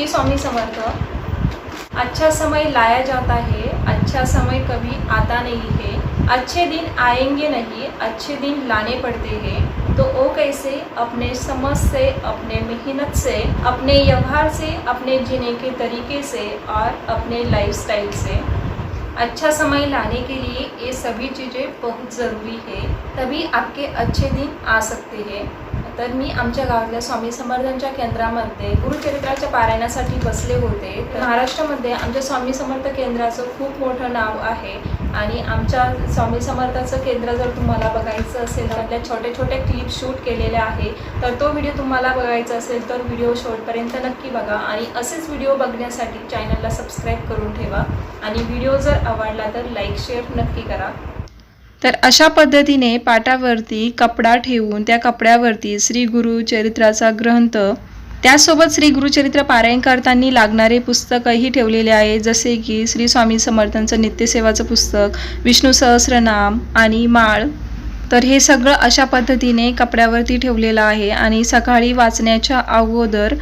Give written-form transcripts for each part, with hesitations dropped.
श्री स्वामी समर्थ। अच्छा समय लाया जाता है, अच्छा समय कभी आता नहीं है। अच्छे दिन आएंगे नहीं, अच्छे दिन लाने पड़ते हैं। तो वो कैसे? अपने समझ से, अपने मेहनत से, अपने व्यवहार से, अपने जीने के तरीके से और अपने लाइफस्टाइल से। अच्छा समय लाने के लिए ये सभी चीज़ें बहुत ज़रूरी है, तभी आपके अच्छे दिन आ सकते हैं। तर मी आमच्या गावातल्या स्वामी समर्थांच्या केंद्रामध्ये गुरुचरित्राच्या पारायणासाठी बसले होते। तर महाराष्ट्रामध्ये आमच्या स्वामी समर्थ केंद्राचं खूप मोठं नाव आहे आणि आमच्या स्वामी समर्थाचं केंद्र जर तुम्हाला बघायचं असेल तर आपल्या छोटे छोटे क्लिप शूट केलेले आहे। तर तो व्हिडिओ तुम्हाला बघायचा असेल तर व्हिडिओ शेवटपर्यंत नक्की बघा आणि असेच व्हिडिओ बघण्यासाठी चॅनलला सबस्क्राईब करून ठेवा आणि व्हिडिओ जर आवडला तर लाईक शेअर नक्की करा। तर अशा पद्धतीने पाटावरती कपडा ठेवून त्या कपड्यावरती श्री गुरुचरित्राचा ग्रंथ, त्यासोबत श्री गुरुचरित्र पारायण करताना लागणारे पुस्तकही ठेवलेले आहे, जसे की श्री स्वामी समर्थांचं नित्यसेवाचं पुस्तक, विष्णू सहस्रनाम आणि माळ। तर हे सगळं अशा पद्धतीने कपड्यावरती ठेवलेलं आहे आणि सकाळी वाचण्याच्या अगोदर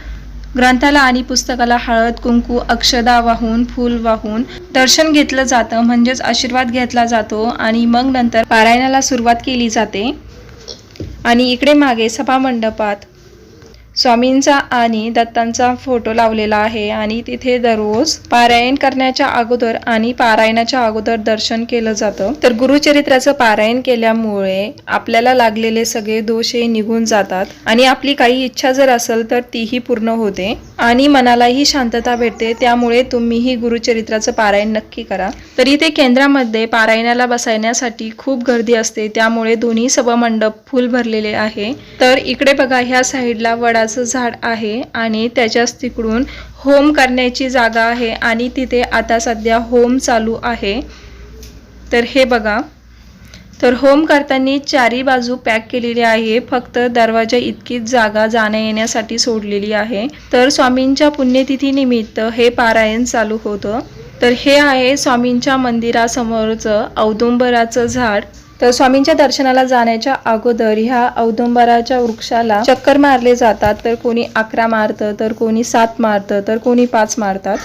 ग्रंथाला आणि पुस्तकाला हळद कुंकू अक्षदा वाहून फूल वाहून दर्शन घेतलं जातं, म्हणजेच आशीर्वाद घेतला जातो आणि मग नंतर पारायणाला सुरुवात केली जाते। आणि इकडे मागे सभा मंडपात स्वामींचा आणि दत्तांचा फोटो लावलेला आहे आणि तिथे दररोज पारायण करण्याच्या अगोदर आणि पारायणाच्या अगोदर दर्शन केलं जातं। तर गुरुचरित्राचं पारायण केल्यामुळे आपल्याला लागलेले सगळे दोष निघून जातात आणि आपली काही इच्छा जर असेल तर तीही पूर्ण होते आणि मनालाही शांतता भेटते। त्यामुळे तुम्हीही गुरुचरित्राचं पारायण नक्की करा। तर इथे केंद्रामध्ये पारायणाला बसण्यासाठी खूप गर्दी असते, त्यामुळे दोन्ही सभामंडप फुल भरलेले आहे। तर इकडे बघा, ह्या साईडला वडाचं झाड आहे आणि त्याच्याच तिकडून होम करण्याची जागा आहे आणि तिथे आता सध्या होम चालू आहे। तर हे बघा, तर होम करताना चारी बाजू पॅक केलेली आहे, फक्त दरवाजा इतकीच जागा जाण्या येण्यासाठी सोडलेली आहे। तर स्वामींच्या पुण्यतिथी निमित्त हे पारायण चालू होतं। तर हे आहे स्वामींच्या मंदिरासमोरचं औदुंबराचं झाड। तर स्वामींच्या दर्शनाला जाण्याच्या अगोदर ह्या औदुंबराच्या वृक्षाला चक्कर मारले जातात। तर कोणी 11 मारतं, तर कोणी 7 मारतं, तर कोणी 5 मारतात।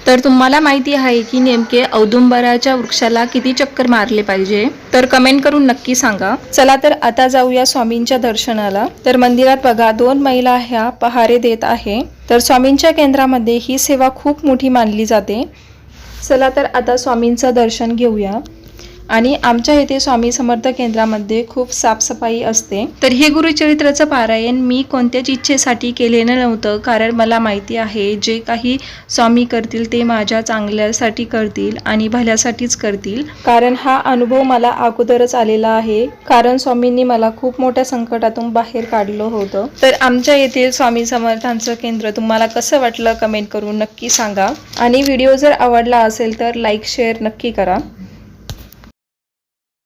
तर तुम्हाला माहिती आहे की नेमके औदुंबराच्या वृक्षाला किती चक्कर मारले पाहिजे? तर कमेंट करून नक्की सांगा। चला तर आता जाऊया स्वामींच्या दर्शनाला। तर मंदिरात बघा, 2 महिला ह्या पहारे देत आहे। तर स्वामींच्या केंद्रामध्ये ही सेवा खूप मोठी मानली जाते। चला तर आता स्वामींचं दर्शन घेऊया। आणि आमच्या इथे स्वामी समर्थ केंद्रामध्ये खूप साफसफाई असते। तर हे गुरुचरित्राचं पारायण मी कोणत्याच इच्छेसाठी केलेलं नव्हतं, कारण मला माहिती आहे जे काही स्वामी करतील ते माझ्या चांगल्यासाठी करतील आणि भल्यासाठीच करतील, कारण हा अनुभव मला अगोदरच आलेला आहे। कारण स्वामींनी मला खूप मोठ्या संकटातून बाहेर काढलं होतं। तर आमच्या येथील स्वामी समर्थांचं केंद्र तुम्हाला कसं वाटलं कमेंट करून नक्की सांगा आणि व्हिडिओ जर आवडला असेल तर लाईक शेअर नक्की करा।